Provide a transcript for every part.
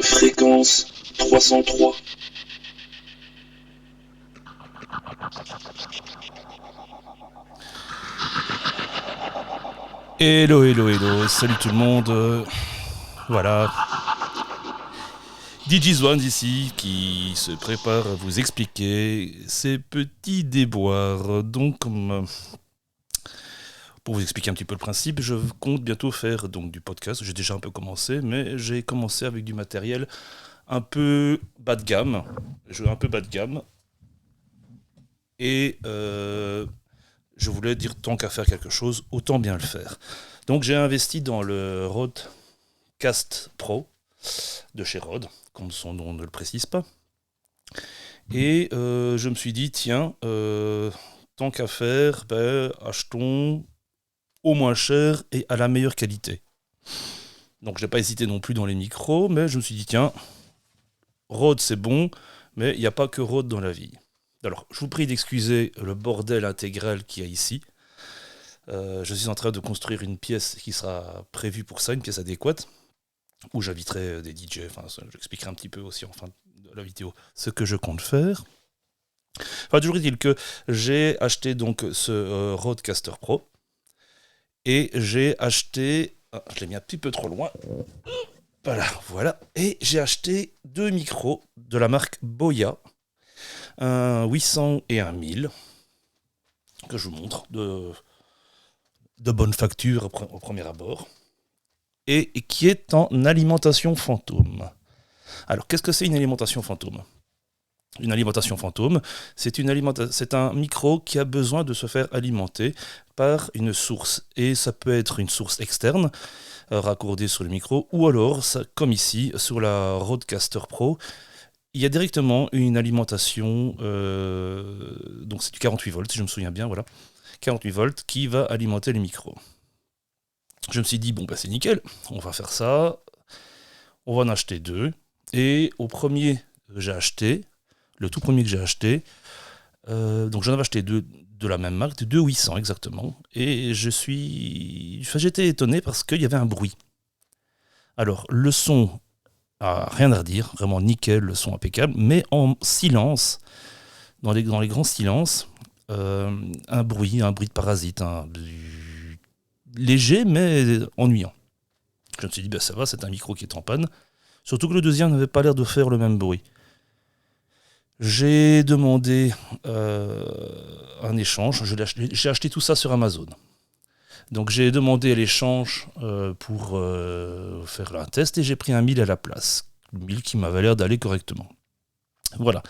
Fréquence 303. Hello, hello, hello, salut tout le monde. Voilà. DJsOne ici qui se prépare à vous expliquer ces petits déboires. Donc, pour vous expliquer un petit peu le principe, je compte bientôt faire donc du podcast. J'ai déjà un peu commencé, mais j'ai commencé avec du matériel un peu bas de gamme. Un peu bas de gamme. Et je voulais dire, tant qu'à faire quelque chose, autant bien le faire. Donc j'ai investi dans le Rodecaster Pro de chez Rode, comme son nom ne le précise pas. Et je me suis dit, tiens, tant qu'à faire, achetons au moins cher et à la meilleure qualité. Donc je n'ai pas hésité non plus dans les micros, mais je me suis dit, tiens, Rode c'est bon, mais il n'y a pas que Rode dans la vie. Alors, je vous prie d'excuser le bordel intégral qu'il y a ici. Je suis en train de construire une pièce qui sera prévue pour ça, une pièce adéquate, où j'inviterai des DJ, enfin, j'expliquerai un petit peu aussi en fin de la vidéo ce que je compte faire. Enfin, toujours est-il que j'ai acheté donc ce Rodecaster Pro, et j'ai acheté... Ah, je l'ai mis un petit peu trop loin. Voilà. Et j'ai acheté 2 micros de la marque Boya, un 800 et un 1000, que je vous montre, de bonne facture au premier abord, et qui est en alimentation fantôme. Alors, qu'est-ce que c'est une alimentation fantôme ? Une alimentation fantôme, c'est un micro qui a besoin de se faire alimenter par une source. Et ça peut être une source externe, raccordée sur le micro, ou alors, comme ici, sur la Rodecaster Pro, il y a directement une alimentation, donc c'est du 48 volts, si je me souviens bien, voilà, 48 volts, qui va alimenter le micro. Je me suis dit, bon, c'est nickel, on va faire ça, on va en acheter 2, et au premier que j'ai acheté, le tout premier que j'ai acheté, donc j'en avais acheté 2 de la même marque, 2 800 exactement, et j'étais étonné parce qu'il y avait un bruit. Alors, le son, rien à redire, vraiment nickel, le son impeccable, mais en silence, dans les grands silences, un bruit de parasite, léger mais ennuyant. Je me suis dit, ça va, c'est un micro qui est en panne, surtout que le deuxième n'avait pas l'air de faire le même bruit. J'ai demandé un échange, j'ai acheté tout ça sur Amazon. Donc j'ai demandé l'échange pour faire un test et j'ai pris un 1000 à la place. Le 1000 qui m'avait l'air d'aller correctement. Voilà.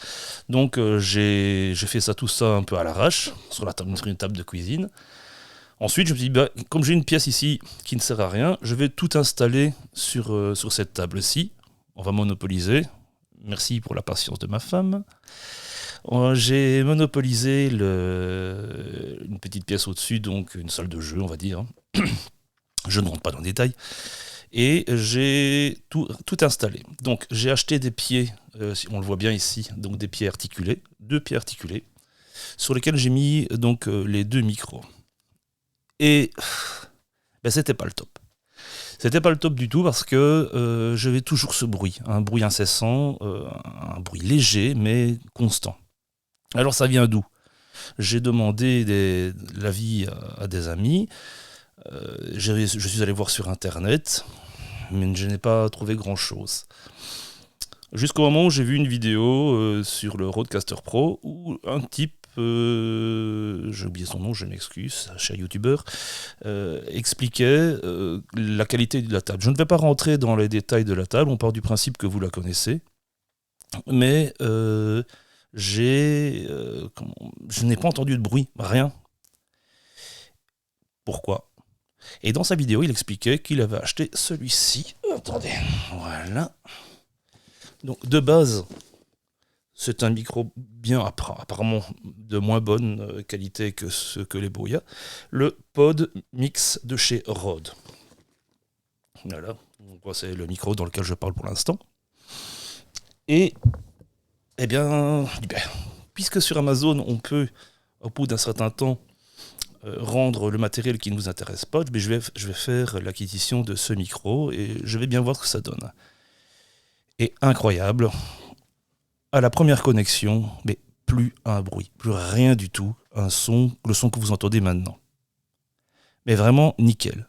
Donc j'ai fait tout ça un peu à l'arrache, sur une table de cuisine. Ensuite, je me suis dit, comme j'ai une pièce ici qui ne sert à rien, je vais tout installer sur cette table-ci. On va monopoliser. Merci pour la patience de ma femme. J'ai monopolisé une petite pièce au-dessus, donc une salle de jeu, on va dire. Je ne rentre pas dans le détail. Et j'ai tout installé. Donc j'ai acheté des pieds, on le voit bien ici, donc des pieds articulés, 2 pieds articulés, sur lesquels j'ai mis donc les 2 micros. Et c'était pas le top. C'était pas le top du tout parce que j'avais toujours ce bruit, un bruit incessant, un bruit léger mais constant. Alors ça vient d'où ? J'ai demandé l'avis à des amis, je suis allé voir sur internet, mais je n'ai pas trouvé grand chose. Jusqu'au moment où j'ai vu une vidéo sur le Rodecaster Pro où un type, j'ai oublié son nom, je m'excuse, cher youtubeur, expliquait la qualité de la table. Je ne vais pas rentrer dans les détails de la table, on part du principe que vous la connaissez, mais je n'ai pas entendu de bruit, rien. Pourquoi ? Et dans sa vidéo, il expliquait qu'il avait acheté celui-ci. Attendez, voilà. Donc de base, c'est un micro bien, apparemment de moins bonne qualité que ceux que les Boya, le Pod Mix de chez Rode. Voilà, donc c'est le micro dans lequel je parle pour l'instant. Et, puisque sur Amazon, on peut, au bout d'un certain temps, rendre le matériel qui ne vous intéresse pas, mais je vais faire l'acquisition de ce micro et je vais bien voir ce que ça donne. Et incroyable, à la première connexion, mais plus un bruit, plus rien du tout, le son que vous entendez maintenant. Mais vraiment nickel.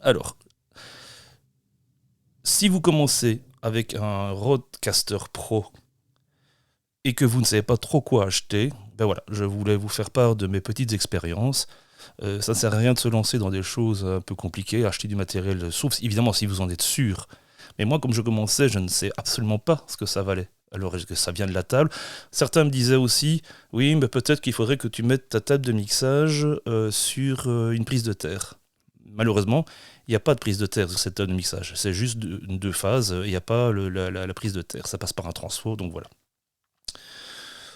Alors, si vous commencez avec un Rodecaster Pro et que vous ne savez pas trop quoi acheter, ben voilà, je voulais vous faire part de mes petites expériences. Ça ne sert à rien de se lancer dans des choses un peu compliquées, acheter du matériel, sauf évidemment si vous en êtes sûr. Mais moi, comme je commençais, je ne sais absolument pas ce que ça valait. Alors, est-ce que ça vient de la table ? Certains me disaient aussi, oui, mais peut-être qu'il faudrait que tu mettes ta table de mixage sur une prise de terre. Malheureusement, il n'y a pas de prise de terre sur cette table de mixage. C'est juste deux phases, il n'y a pas la prise de terre. Ça passe par un transfo, donc voilà.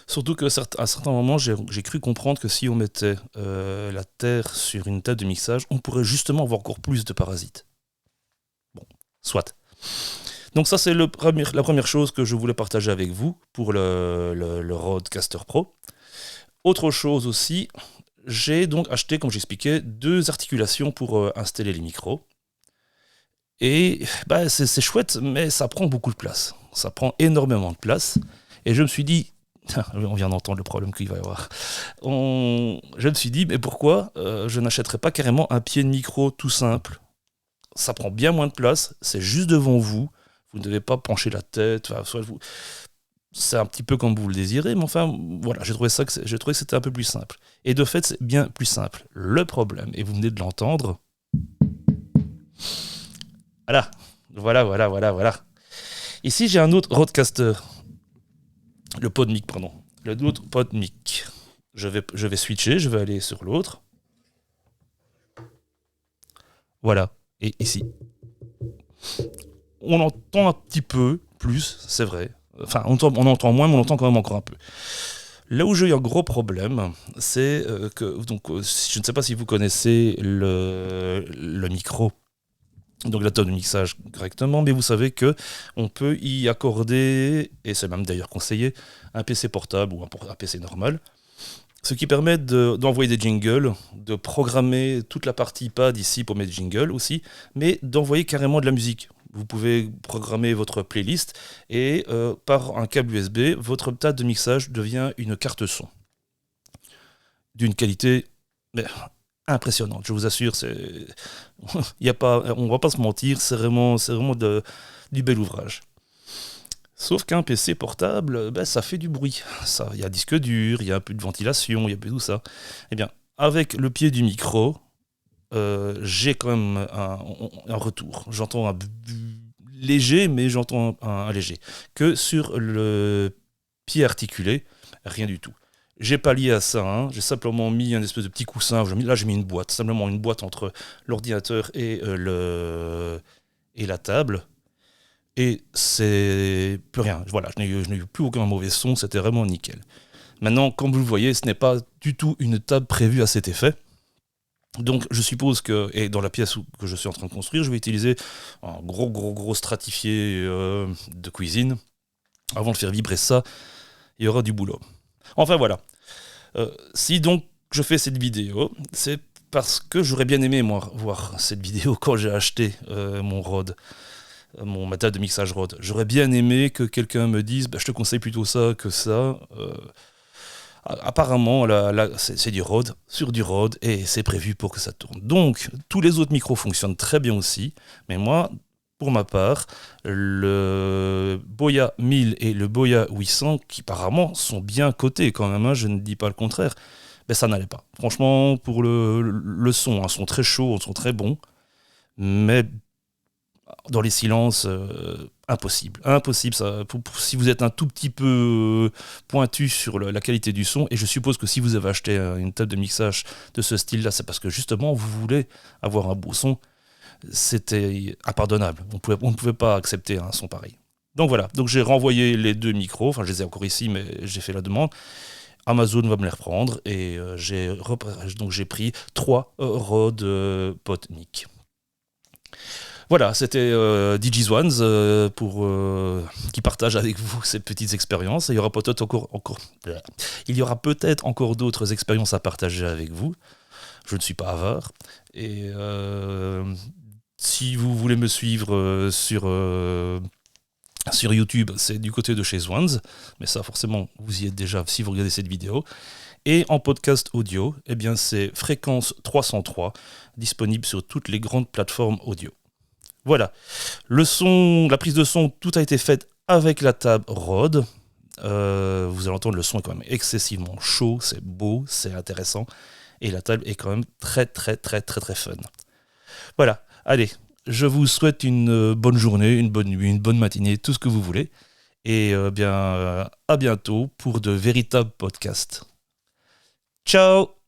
Surtout qu'à certains moments, j'ai cru comprendre que si on mettait la terre sur une table de mixage, on pourrait justement avoir encore plus de parasites. Bon, soit. Donc ça, c'est la première chose que je voulais partager avec vous pour le Rodecaster Pro. Autre chose aussi, j'ai donc acheté, comme j'expliquais, 2 articulations pour installer les micros. Et bah, c'est chouette, mais ça prend beaucoup de place. Ça prend énormément de place. Et je me suis dit, on vient d'entendre le problème qu'il va y avoir. Je me suis dit, mais pourquoi je n'achèterais pas carrément un pied de micro tout simple ? Ça prend bien moins de place, c'est juste devant vous. Vous ne devez pas pencher la tête. C'est un petit peu comme vous le désirez, mais enfin, voilà, j'ai trouvé que c'était un peu plus simple. Et de fait, c'est bien plus simple. Le problème, et vous venez de l'entendre, voilà. Ici, j'ai un autre Rodecaster. Le PodMic, pardon. Le autre PodMic. Je vais switcher, je vais aller sur l'autre. Voilà. Et ici. On entend un petit peu plus, c'est vrai. Enfin, on entend moins, mais on entend quand même encore un peu. Là où j'ai eu un gros problème, c'est que, donc, je ne sais pas si vous connaissez le micro, donc la table de mixage correctement, mais vous savez qu'on peut y accorder, et c'est même d'ailleurs conseillé, un PC portable ou un PC normal, ce qui permet d'envoyer des jingles, de programmer toute la partie pad ici pour mes jingles aussi, mais d'envoyer carrément de la musique. Vous pouvez programmer votre playlist et par un câble USB, votre table de mixage devient une carte son. D'une qualité impressionnante, je vous assure. On ne va pas se mentir, c'est vraiment du bel ouvrage. Sauf qu'un PC portable, ça fait du bruit. Il y a disque dur, il y a un peu de ventilation, il y a un peu tout ça. Eh bien, avec le pied du micro, j'ai quand même un retour. J'entends un léger, mais j'entends un léger. Que sur le pied articulé, rien du tout. J'ai pas lié à ça, j'ai simplement mis un espèce de petit coussin. Là, j'ai mis une boîte, simplement une boîte entre l'ordinateur et la table. Et c'est plus rien. Voilà, je n'ai eu plus aucun mauvais son, c'était vraiment nickel. Maintenant, comme vous le voyez, ce n'est pas du tout une table prévue à cet effet. Donc je suppose que, et dans la pièce que je suis en train de construire, je vais utiliser un gros stratifié de cuisine. Avant de faire vibrer ça, il y aura du boulot. Enfin voilà. Si donc je fais cette vidéo, c'est parce que j'aurais bien aimé moi voir cette vidéo quand j'ai acheté mon Rode, ma table de mixage Rode. J'aurais bien aimé que quelqu'un me dise je te conseille plutôt ça que ça. Apparemment, là, c'est du Rode, sur du Rode, et c'est prévu pour que ça tourne. Donc, tous les autres micros fonctionnent très bien aussi, mais moi, pour ma part, le Boya 1000 et le Boya 800, qui apparemment sont bien cotés quand même, je ne dis pas le contraire, ça n'allait pas. Franchement, pour le son, ils sont très chauds, ils sont très bons, mais dans les silences, impossible, ça, si vous êtes un tout petit peu pointu sur la qualité du son, et je suppose que si vous avez acheté une table de mixage de ce style-là, c'est parce que justement vous voulez avoir un beau son. C'était impardonnable, on ne pouvait pas accepter un son pareil. Donc voilà, donc j'ai renvoyé les 2 micros, enfin je les ai encore ici, mais j'ai fait la demande. Amazon va me les reprendre, et donc j'ai pris 3 Rode PodMic. Voilà, c'était DJ's Ones qui partage avec vous ces petites expériences. Il y aura peut-être il y aura peut-être encore d'autres expériences à partager avec vous. Je ne suis pas avare. Et si vous voulez me suivre sur YouTube, c'est du côté de chez Swans. Mais ça, forcément, vous y êtes déjà si vous regardez cette vidéo. Et en podcast audio, eh bien, c'est Fréquence 303, disponible sur toutes les grandes plateformes audio. Voilà. La prise de son, tout a été fait avec la table Rode. Vous allez entendre, le son est quand même excessivement chaud, c'est beau, c'est intéressant. Et la table est quand même très, très, très, très, très fun. Voilà. Allez, je vous souhaite une bonne journée, une bonne nuit, une bonne matinée, tout ce que vous voulez. Et à bientôt pour de véritables podcasts. Ciao!